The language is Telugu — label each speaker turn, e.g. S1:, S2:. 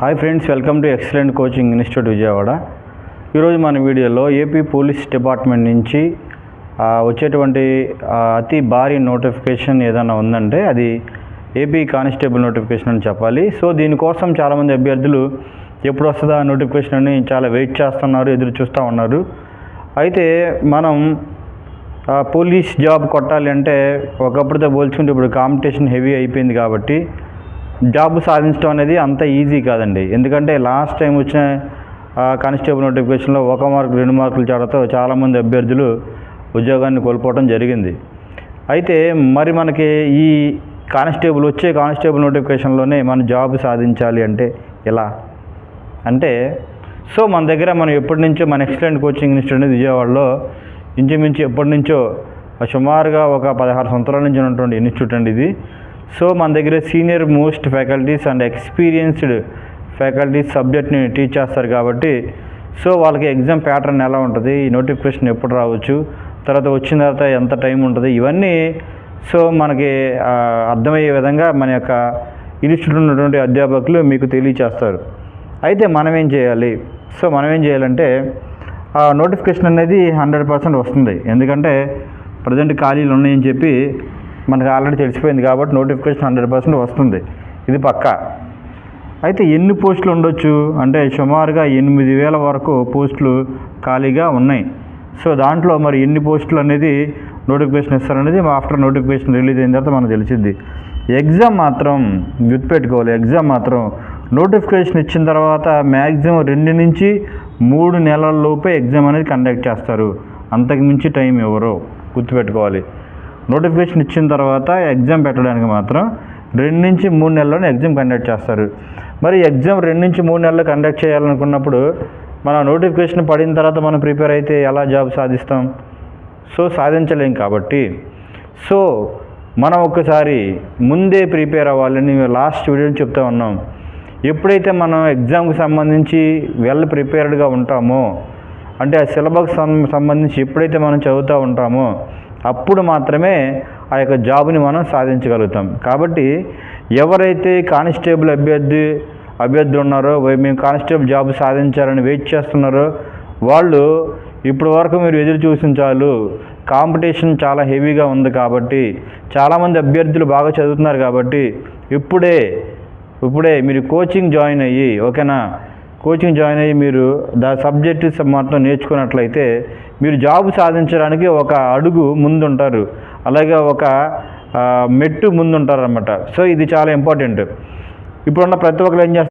S1: Hi friends, welcome to excellent coaching institute Vijayawada. ఈరోజు మన వీడియోలో ఏపీ పోలీస్ డిపార్ట్మెంట్ నుంచి వచ్చేటువంటి అతి భారీ నోటిఫికేషన్ ఏదైనా ఉందంటే అది ఏపీ కానిస్టేబుల్ నోటిఫికేషన్ అని చెప్పాలి. సో దీనికోసం చాలామంది అభ్యర్థులు ఎప్పుడు వస్తుందా నోటిఫికేషన్ అని చాలా వెయిట్ చేస్తున్నారు, ఎదురు చూస్తూ ఉన్నారు. అయితే మనం పోలీస్ జాబ్ కొట్టాలి అంటే ఒకప్పుడుతో పోల్చుకుంటే ఇప్పుడు కాంపిటీషన్ హెవీ అయిపోయింది కాబట్టి జాబ్ సాధించడం అనేది అంత ఈజీ కాదండి. ఎందుకంటే లాస్ట్ టైం వచ్చిన కానిస్టేబుల్ నోటిఫికేషన్లో 1 మార్కు 2 మార్కుల తేడాతో చాలామంది అభ్యర్థులు ఉద్యోగాన్ని కోల్పోవడం జరిగింది. అయితే మరి మనకి ఈ కానిస్టేబుల్ నోటిఫికేషన్లోనే మనం జాబ్ సాధించాలి అంటే ఎలా అంటే, సో మన దగ్గర మనం ఎప్పటి నుంచో మన ఎక్సలెంట్ కోచింగ్ ఇన్స్టిట్యూట్ అనేది విజయవాడలో ఇంచుమించు ఎప్పటి నుంచో సుమారుగా ఒక 16 సంవత్సరాల నుంచి ఉన్నటువంటి ఇన్స్టిట్యూట్ అండి ఇది. సో మన దగ్గర senior most faculties and experienced faculties సబ్జెక్ట్ని టీచ్ చేస్తారు కాబట్టి సో వాళ్ళకి ఎగ్జామ్ ప్యాటర్న్ ఎలా ఉంటుంది, ఈ నోటిఫికేషన్ ఎప్పుడు రావచ్చు, తర్వాత వచ్చిన తర్వాత ఎంత టైం ఉంటుంది, ఇవన్నీ సో మనకి అర్థమయ్యే విధంగా మన యొక్క ఇన్స్టిట్యూట్ ఉన్నటువంటి అధ్యాపకులు మీకు తెలియచేస్తారు. అయితే మనం ఏం చేయాలి? సో మనం ఏం చేయాలంటే నోటిఫికేషన్ అనేది 100% వస్తుంది. ఎందుకంటే ప్రజెంట్ ఖాళీలు ఉన్నాయని చెప్పి మనకు ఆల్రెడీ తెలిసిపోయింది కాబట్టి నోటిఫికేషన్ 100% వస్తుంది, ఇది పక్కా. అయితే ఎన్ని పోస్టులు ఉండొచ్చు అంటే సుమారుగా 8,000 వరకు పోస్టులు ఖాళీగా ఉన్నాయి. సో దాంట్లో మరి ఎన్ని పోస్టులు అనేది నోటిఫికేషన్ ఇస్తారనేది ఆఫ్టర్ నోటిఫికేషన్ రిలీజ్ అయిన తర్వాత మనకు తెలిసింది. ఎగ్జామ్ మాత్రం గుర్తుపెట్టుకోవాలి, ఎగ్జామ్ మాత్రం నోటిఫికేషన్ ఇచ్చిన తర్వాత మ్యాక్సిమం 2 నుంచి 3 నెలల లోపే ఎగ్జామ్ అనేది కండక్ట్ చేస్తారు, అంతకు మించి టైం ఇవ్వరు, గుర్తుపెట్టుకోవాలి. నోటిఫికేషన్ ఇచ్చిన తర్వాత ఎగ్జామ్ పెట్టడానికి మాత్రం 2 నుంచి 3 నెలల్లోనే ఎగ్జామ్ కండక్ట్ చేస్తారు. మరి ఎగ్జామ్ 2 నుంచి 3 నెలలు కండక్ట్ చేయాలనుకున్నప్పుడు మన నోటిఫికేషన్ పడిన తర్వాత మనం ప్రిపేర్ అయితే ఎలా జాబ్ సాధిస్తాం? సో సాధించలేం కాబట్టి సో మనం ఒక్కసారి ముందే ప్రిపేర్ అవ్వాలని లాస్ట్ వీడియోని చెప్తా ఉన్నాం. ఎప్పుడైతే మనం ఎగ్జామ్కి సంబంధించి వెల్ ప్రిపేర్డ్గా ఉంటామో అంటే ఆ సిలబస్ సంబంధించి ఎప్పుడైతే మనం చదువుతూ ఉంటామో అప్పుడు మాత్రమే ఆ యొక్క జాబ్ని మనం సాధించగలుగుతాం. కాబట్టి ఎవరైతే కానిస్టేబుల్ అభ్యర్థులు ఉన్నారో, మేము కానిస్టేబుల్ జాబ్ సాధించాలని వెయిట్ చేస్తున్నారో వాళ్ళు ఇప్పటి వరకు మీరు ఎదురు చూసిన చాలు. కాంపిటీషన్ చాలా హెవీగా ఉంది కాబట్టి చాలామంది అభ్యర్థులు బాగా చదువుతున్నారు కాబట్టి ఇప్పుడే మీరు కోచింగ్ జాయిన్ అయ్యి, ఓకేనా, కోచింగ్ జాయిన్ అయ్యి మీరు సబ్జెక్ట్స్ మొత్తం నేర్చుకున్నట్లయితే మీరు జాబ్ సాధించడానికి ఒక అడుగు ముందుంటారు, అలాగే ఒక మెట్టు ముందుంటారు అన్నమాట. సో ఇది చాలా ఇంపార్టెంట్. ఇప్పుడున్న ప్రతి ఒక్కరు ఏం చేస్తారు?